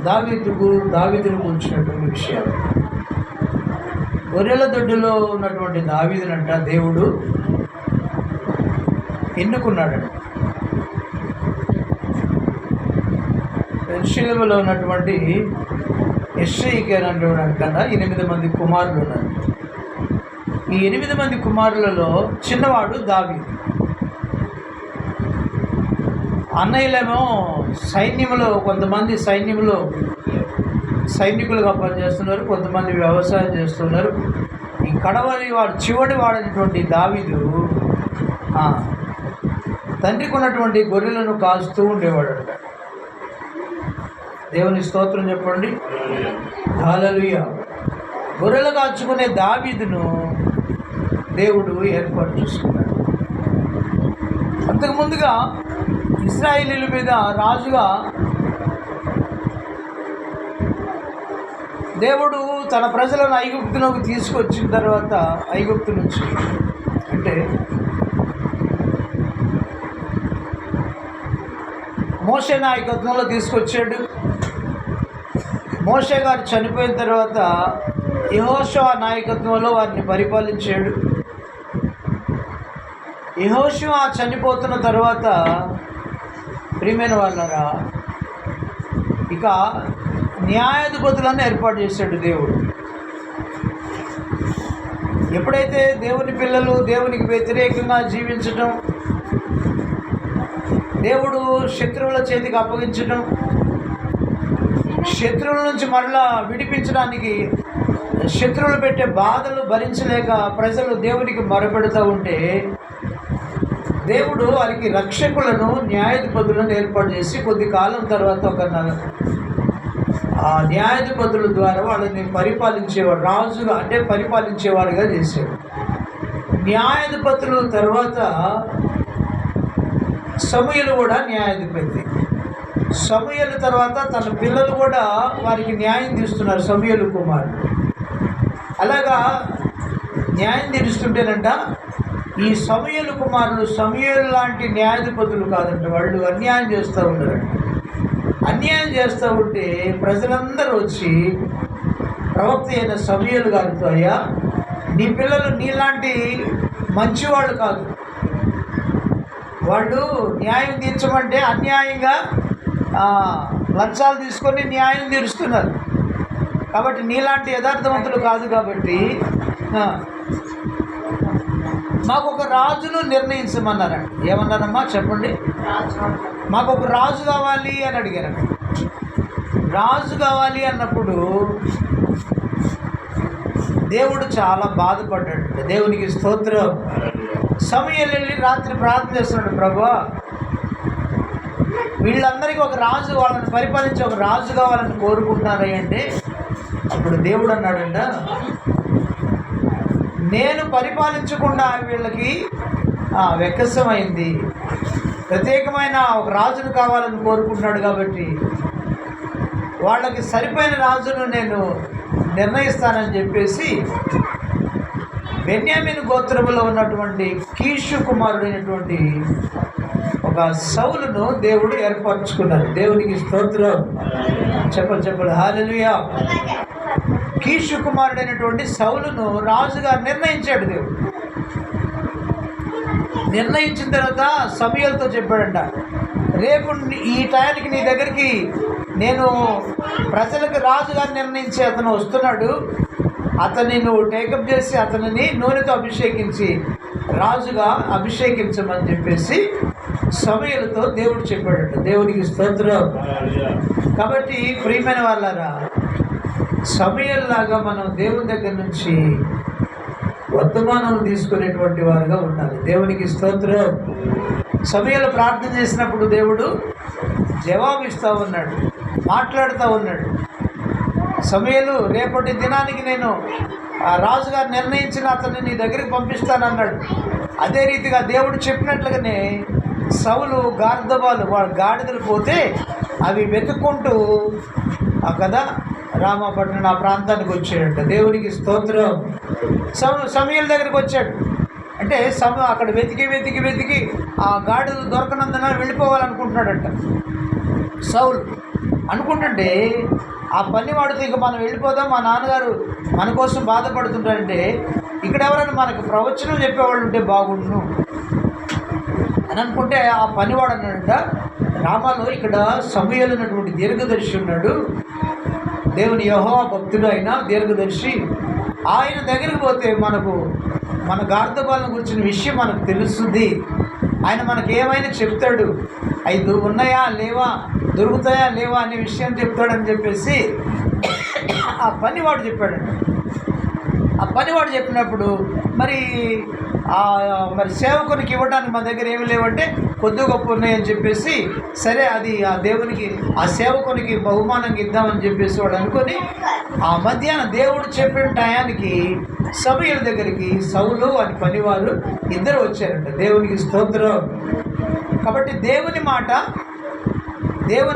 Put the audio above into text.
దావీదును గురించినటువంటి విషయాలు. గొర్రెల దొడ్డులో ఉన్నటువంటి దావీదునంట దేవుడు ఎన్నుకున్నాడంట. బెర్షెబలో ఉన్నటువంటి యెష్షయికి అనేటువంటి కన్నా 8 మంది కుమారులు ఉన్నారు. ఈ 8 మంది కుమారులలో చిన్నవాడు దావీదు. అన్నయ్యలేమో సైన్యంలో, కొంతమంది సైనికులుగా పనిచేస్తున్నారు, కొంతమంది వ్యవసాయం చేస్తున్నారు. ఈ చివరి వాడైనటువంటి దావీదు తండ్రికి ఉన్నటువంటి గొర్రెలను కాస్తూ ఉండేవాడంట. దేవుని స్తోత్రం చెప్పండి, హల్లెలూయా. గొర్రెలు కాచుకునే దావీదును దేవుడు ఏర్పాటు చేసుకున్నాడు. అంతకుముందుగా ఇశ్రాయేలీయుల మీద రాజుగా దేవుడు తన ప్రజలను ఐగుప్తులోకి తీసుకొచ్చిన తర్వాత, ఐగుప్తు నుంచి అంటే మోషే నాయకత్వంలో తీసుకొచ్చాడు. మోషే గారు చనిపోయిన తర్వాత యెహోషువ నాయకత్వంలో వారిని పరిపాలించాడు. యెహోషువ చనిపోతున్న తర్వాత ప్రియమైన వాళ్ళారా, ఇక న్యాయాధిపతులను ఏర్పాటు చేశాడు దేవుడు. ఎప్పుడైతే దేవుని పిల్లలు దేవునికి వ్యతిరేకంగా జీవించడం, దేవుడు శత్రువుల చేతికి అప్పగించడం, శత్రువుల నుంచి మరలా విడిపించడానికి శత్రువులు పెట్టే బాధలు భరించలేక ప్రజలు దేవునికి మొరపెడుతూ ఉంటే, దేవుడు వారికి రక్షకులను, న్యాయాధిపతులను ఏర్పాటు చేసి కొద్ది కాలం తర్వాత ఆ న్యాయాధిపతుల ద్వారా వాళ్ళని పరిపాలించేవాడు, రాజుగా అంటే పరిపాలించేవాడుగా చేశాడు. న్యాయాధిపతుల తర్వాత సమూయేలు కూడా న్యాయాధిపతి. సమూయేలు తర్వాత తన పిల్లలు కూడా వారికి న్యాయం తీస్తున్నారు, సమూయేలు కుమారుడు. అలాగా న్యాయం తీరుస్తుంటేనంట ఈ సమూయేలు కుమారులు సమూయేలు లాంటి న్యాయాధిపతులు కాదంట, వాళ్ళు అన్యాయం చేస్తూ ఉన్నారంట. అన్యాయం చేస్తూ ఉంటే ప్రజలందరూ వచ్చి ప్రవక్త అయిన సమూయేలు గారితో, అయ్యా నీ పిల్లలు నీలాంటి మంచివాళ్ళు కాదు, వాళ్ళు న్యాయం తీర్చమంటే అన్యాయంగా లంచాలు తీసుకొని న్యాయం తీరుస్తున్నారు, కాబట్టి నీలాంటి యథార్థవంతులు కాదు, కాబట్టి మాకు ఒక రాజును నిర్ణయించమన్నారంట. ఏమన్నారమ్మా చెప్పండి? మాకు ఒక రాజు కావాలి అని అడిగారంట. రాజు కావాలి అన్నప్పుడు దేవుడు చాలా బాధపడ్డాడు. దేవునికి స్తోత్రం. సమూయేలు వెళ్ళి రాత్రి ప్రార్థన చేస్తున్నాడు, ప్రభువా వీళ్ళందరికీ ఒక రాజు, వాళ్ళని పరిపాలించి ఒక రాజు కావాలని కోరుకుంటున్నారా అంటే, అప్పుడు దేవుడు అన్నాడంట, నేను పరిపాలించకుండా వీళ్ళకి వెక్కసమైంది, ప్రత్యేకమైన ఒక రాజును కావాలని కోరుకుంటున్నాడు, కాబట్టి వాళ్ళకి సరిపోయిన రాజును నేను నిర్ణయిస్తానని చెప్పేసి బెన్యామీను గోత్రములో ఉన్నటువంటి కీషు కుమారుడైనటువంటి ఒక సౌలును దేవుడు ఏర్పరచుకున్నారు. దేవునికి స్తోత్రం. చెప్పలు హల్లెలూయా. కీషు కుమారుడైనటువంటి సౌలును రాజుగా నిర్ణయించాడు దేవుడు. నిర్ణయించిన తర్వాత సమూయేలుతో చెప్పాడంట, రేపు ఈ టయానికి నీ దగ్గరికి నేను ప్రజలకు రాజుగా నిర్ణయించి అతను వస్తున్నాడు, అతన్ని నువ్వు టేకప్ చేసి అతనిని నూనెతో అభిషేకించి రాజుగా అభిషేకించమని చెప్పేసి సమూయేలుతో దేవుడు చెప్పాడట. దేవునికి స్తోత్రం. కాబట్టి ప్రియమైన వాళ్ళారా, సమూయేలు లాగా మనం దేవుని దగ్గర నుంచి వర్తమానం తీసుకునేటువంటి వారుగా ఉండాలి. దేవునికి స్తోత్రం. సమూయేలు ప్రార్థన చేసినప్పుడు దేవుడు జవాబిస్తూ ఉన్నాడు, మాట్లాడుతూ ఉన్నాడు. సమూయేలు రేపటి దినానికి నేను రాజుగారు నిర్ణయించిన అతన్ని నీ దగ్గరికి పంపిస్తానన్నాడు. అదే రీతిగా దేవుడు చెప్పినట్లుగానే సౌలు గార్ధబాలు వాడు గాడిదలు పోతే అవి వెతుక్కుంటూ కదా రామపట్నం ఆ ప్రాంతానికి వచ్చాడంట. దేవునికి స్తోత్రం. సమూయేలు దగ్గరికి వచ్చాడు అంటే అక్కడ వెతికి ఆ గాడిదలు దొరకనందున వెళ్ళిపోవాలనుకుంటున్నాడంట సౌలు. అనుకుంటుంటే ఆ పనివాడితో ఇక మనం వెళ్ళిపోదాం, మా నాన్నగారు మన కోసం బాధపడుతుంటారంటే ఇక్కడ ఎవరైనా మనకు ప్రవచనం చెప్పేవాళ్ళు ఉంటే బాగుండును అని అనుకుంటే ఆ పనివాడు అన్నాడంట, రామాలో ఇక్కడ సమూయేలు అన్నటువంటి దీర్ఘదర్శి ఉన్నాడు, దేవుని యెహోవా భక్తుడు అయిన దీర్ఘదర్శి, ఆయన దగ్గరికి పోతే మనకు మన గార్ధబాలను గురించిన విషయం మనకు తెలుస్తుంది, ఆయన మనకు ఏమైనా చెప్తాడు, అవి ఉన్నాయా లేవా, దొరుకుతాయా లేవా అనే విషయం చెప్తాడని చెప్పేసి ఆ పనివాడు చెప్పాడండి. ఆ పనివాడు చెప్పినప్పుడు మరి సేవకునికి ఇవ్వడానికి మన దగ్గర ఏమి లేవంటే కొద్ది గొప్ప ఉన్నాయని చెప్పేసి, సరే అది ఆ దేవునికి ఆ సేవకునికి బహుమానంగా ఇద్దామని చెప్పేసి వాడు అనుకొని ఆ మధ్యాహ్నం దేవుడు చెప్పిన టయానికి సమూయేలు దగ్గరికి సౌలు అని పనివారు ఇద్దరు వచ్చారంట. దేవునికి స్తోత్రం. కాబట్టి దేవుని మాట, దేవుని